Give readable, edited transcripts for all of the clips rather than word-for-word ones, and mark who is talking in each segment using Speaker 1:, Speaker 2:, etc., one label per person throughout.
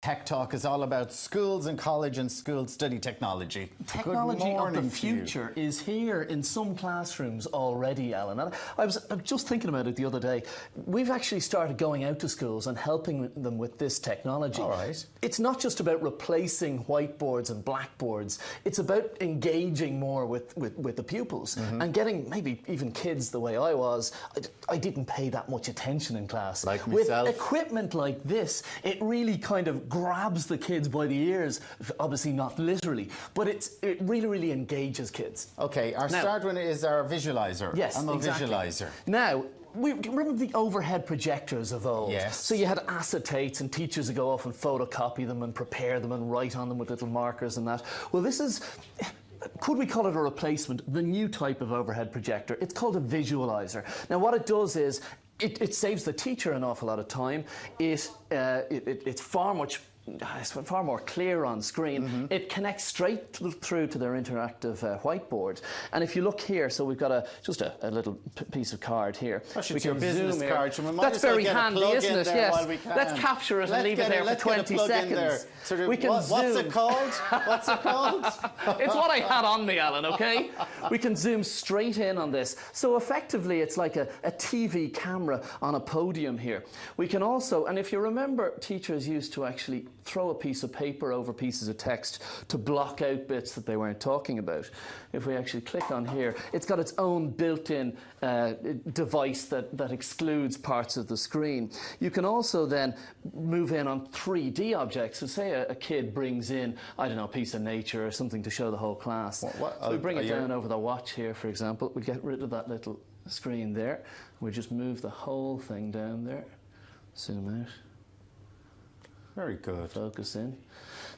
Speaker 1: Tech Talk is all about schools and college and school study technology.
Speaker 2: Technology of the future is here in some classrooms already, Alan. And I was just thinking about it the other day. We've actually started going out to schools and helping them with this technology.
Speaker 1: All right.
Speaker 2: It's not just about replacing whiteboards and blackboards. It's about engaging more with the pupils and getting maybe even kids the way I was. I didn't pay that much attention in class.
Speaker 1: Like myself.
Speaker 2: With equipment like this, it really kind of grabs the kids by the ears, obviously not literally, but it really, really engages kids.
Speaker 1: Okay, our start one is our visualizer.
Speaker 2: Yes,
Speaker 1: I'm a
Speaker 2: exactly.
Speaker 1: visualizer.
Speaker 2: Now, we remember the overhead projectors of old.
Speaker 1: Yes.
Speaker 2: So you had acetates and teachers would go off and photocopy them and prepare them and write on them with little markers and that. Well, this is... Could we call it a replacement? The new type of overhead projector. It's called a visualizer. Now, what it does is it saves the teacher an awful lot of time. It's far more clear on screen. It connects straight through to their interactive whiteboard. And if you look here, so we've got just a little piece of card here.
Speaker 1: We can business card. So
Speaker 2: that's very handy, isn't it? Yes. Let's capture it and leave it there for 20 seconds.
Speaker 1: We can
Speaker 2: zoom.
Speaker 1: What's it called? What's it called?
Speaker 2: It's what I had on me, Alan, okay? We can zoom straight in on this. So effectively, it's like a TV camera on a podium here. We can also, and if you remember, teachers used to actually throw a piece of paper over pieces of text to block out bits that they weren't talking about. If we actually click on here, it's got its own built-in device that excludes parts of the screen. You can also then move in on 3D objects. So say a kid brings in, I don't know, a piece of nature or something to show the whole class. So we bring it down over the watch here, for example. We get rid of that little screen there. We just move the whole thing down there. Zoom out.
Speaker 1: Very good.
Speaker 2: Focus in.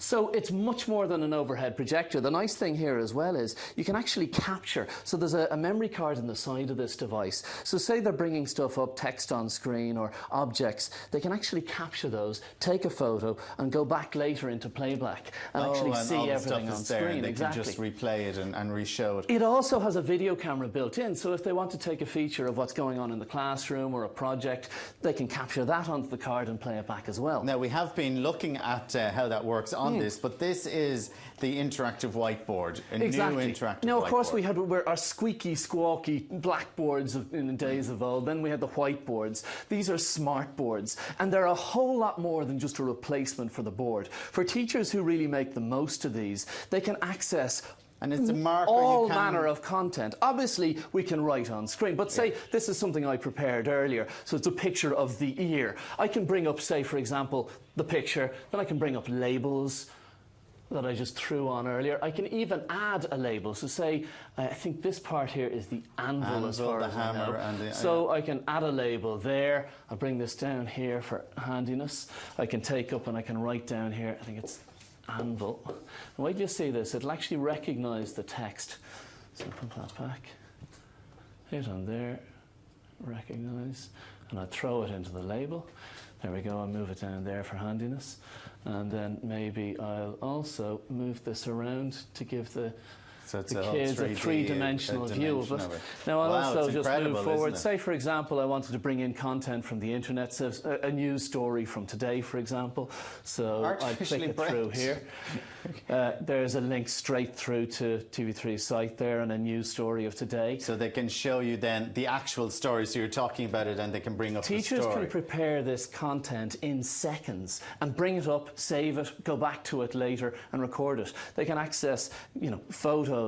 Speaker 2: So it's much more than an overhead projector. The nice thing here as well is you can actually capture. So there's a memory card in the side of this device. So say they're bringing stuff up, text on screen or objects, they can actually capture those, take a photo and go back later into playback and actually see everything on screen.
Speaker 1: They can just replay it and re-show it.
Speaker 2: It also has a video camera built in, so if they want to take a feature of what's going on in the classroom or a project, they can capture that onto the card and play it back as well.
Speaker 1: Now, we have been looking at how that works on this, but this is the interactive whiteboard, a new interactive
Speaker 2: Now, of course,
Speaker 1: whiteboard.
Speaker 2: we had our squeaky, squawky blackboards in the days of old. Then we had the whiteboards. These are smart boards, and they're a whole lot more than just a replacement for the board. For teachers who really make the most of these, they can access
Speaker 1: and it's a marker
Speaker 2: all manner of content. Obviously, we can write on screen, but say this is something I prepared earlier, so it's a picture of the ear. I can bring up, say, for example, the picture, then I can bring up labels that I just threw on earlier. I can even add a label. So say, I think this part here is the anvil as far as I know. So I can add a label there. I'll bring this down here for handiness. I can take up and I can write down here, I think it's anvil. And wait till you see this, it'll actually recognise the text. So put that back, hit on there, recognise, and I throw it into the label. There we go, I'll move it down there for handiness. And then maybe I'll also move this around to give the kids a three-dimensional view of it. Now I'll also just move forward. Say, for example, I wanted to bring in content from the internet, so a news story from today, for example. So I click it through here. There's a link straight through to TV3's site there and a news story of today.
Speaker 1: So they can show you then the actual story. So you're talking about it and they can bring up the story.
Speaker 2: Teachers can prepare this content in seconds and bring it up, save it, go back to it later and record it. They can access, photos,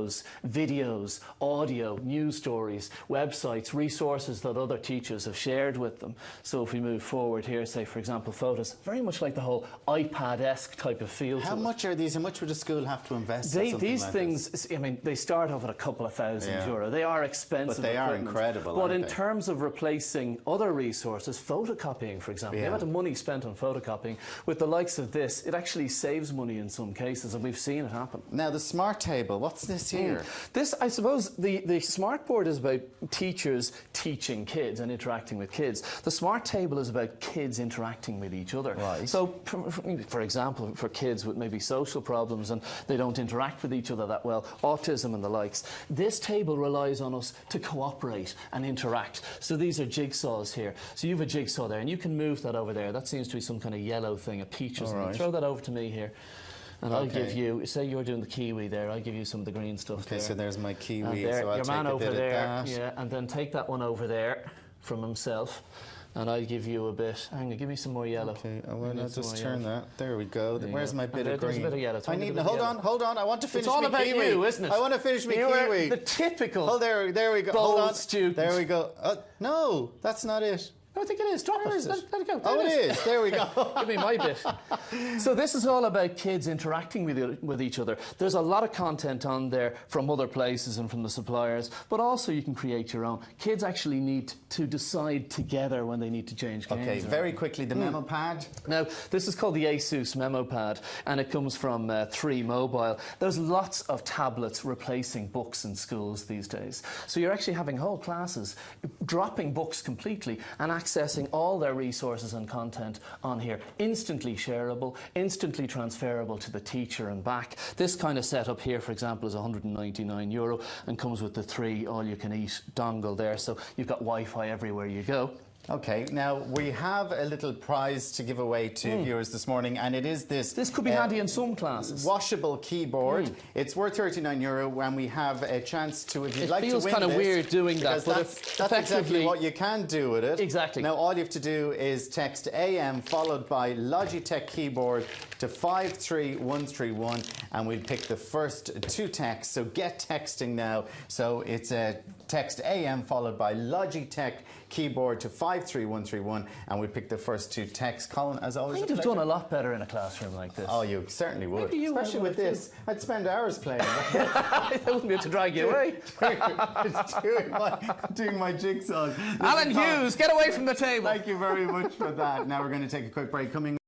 Speaker 2: videos, audio, news stories, websites, resources that other teachers have shared with them. So if we move forward here, say for example photos, very much like the whole iPad-esque type of feel to it.
Speaker 1: How much are these? How much would a school have to invest in something
Speaker 2: these
Speaker 1: like
Speaker 2: things,
Speaker 1: this?
Speaker 2: I mean, they start off at a couple of €1,000. They are expensive.
Speaker 1: But they are incredible,
Speaker 2: But
Speaker 1: aren't
Speaker 2: in
Speaker 1: they?
Speaker 2: terms of replacing other resources, photocopying, for example, the amount of money spent on photocopying, with the likes of this, it actually saves money in some cases, and we've seen it happen.
Speaker 1: Now, the smart table, what's this this here?
Speaker 2: This, I suppose, the smart board is about teachers teaching kids and interacting with kids. The smart table is about kids interacting with each other.
Speaker 1: Right.
Speaker 2: So, for example, for kids with maybe social problems and they don't interact with each other that well, autism and the likes, this table relies on us to cooperate and interact. So these are jigsaws here. So you have a jigsaw there, and you can move that over there. That seems to be some kind of yellow thing, a peach or something.
Speaker 1: Right.
Speaker 2: Throw that over to me here. And I'll give you, say you're doing the kiwi there, I'll give you some of the green stuff there.
Speaker 1: Okay, so there's my kiwi,
Speaker 2: And there,
Speaker 1: so I'll
Speaker 2: your
Speaker 1: take
Speaker 2: man
Speaker 1: a
Speaker 2: over
Speaker 1: bit
Speaker 2: there,
Speaker 1: of that.
Speaker 2: yeah, and then take that one over there from himself, and I'll give you a bit. Hang on, give me some more yellow.
Speaker 1: Okay, well, I'll just turn that. There we go. Where's my bit of
Speaker 2: There's
Speaker 1: green?
Speaker 2: a bit of yellow.
Speaker 1: I need. Hold on. I want to finish
Speaker 2: It's all
Speaker 1: my
Speaker 2: about
Speaker 1: kiwi.
Speaker 2: you, isn't it?
Speaker 1: I want to finish my
Speaker 2: You
Speaker 1: kiwi.
Speaker 2: are the typical.
Speaker 1: Oh, there we go.
Speaker 2: bold
Speaker 1: Hold on.
Speaker 2: student.
Speaker 1: There we go. No, that's not it.
Speaker 2: No, I think it is. Drop
Speaker 1: Where
Speaker 2: it.
Speaker 1: is it?
Speaker 2: Let it go.
Speaker 1: Oh, it is. There we go.
Speaker 2: Give me my bit. So this is all about kids interacting with each other. There's a lot of content on there from other places and from the suppliers, but also you can create your own. Kids actually need to decide together when they need to change games.
Speaker 1: Okay, very quickly, the memo pad.
Speaker 2: Now, this is called the ASUS Memo Pad, and it comes from 3 Mobile. There's lots of tablets replacing books in schools these days. So you're actually having whole classes dropping books completely and accessing all their resources and content on here. Instantly shareable, instantly transferable to the teacher and back. This kind of setup here, for example, is €199 and comes with the 3 all-you-can-eat dongle there, so you've got Wi-Fi everywhere you go.
Speaker 1: Okay, now we have a little prize to give away to viewers this morning, and it is this.
Speaker 2: This could be handy in some classes.
Speaker 1: Washable keyboard. It's worth €39, and we have a chance to, if you'd like to win this.
Speaker 2: It feels kind of weird doing that, but
Speaker 1: that's exactly what you can do with it.
Speaker 2: Exactly.
Speaker 1: Now, all you have to do is text AM followed by Logitech keyboard to 53131, and we'll pick the first 2 texts. So get texting now. So it's a text AM followed by Logitech keyboard to 53131, and we pick the first 2 texts. Colin, as always,
Speaker 2: I'd have done a lot better in a classroom like this.
Speaker 1: Oh, you certainly would.
Speaker 2: Maybe you
Speaker 1: Especially
Speaker 2: would
Speaker 1: with this. I'd spend hours playing.
Speaker 2: I wouldn't be able to drag you away.
Speaker 1: doing my jigsaws.
Speaker 2: Alan Hughes, get away from the table.
Speaker 1: Thank you very much for that. Now we're going to take a quick break. Coming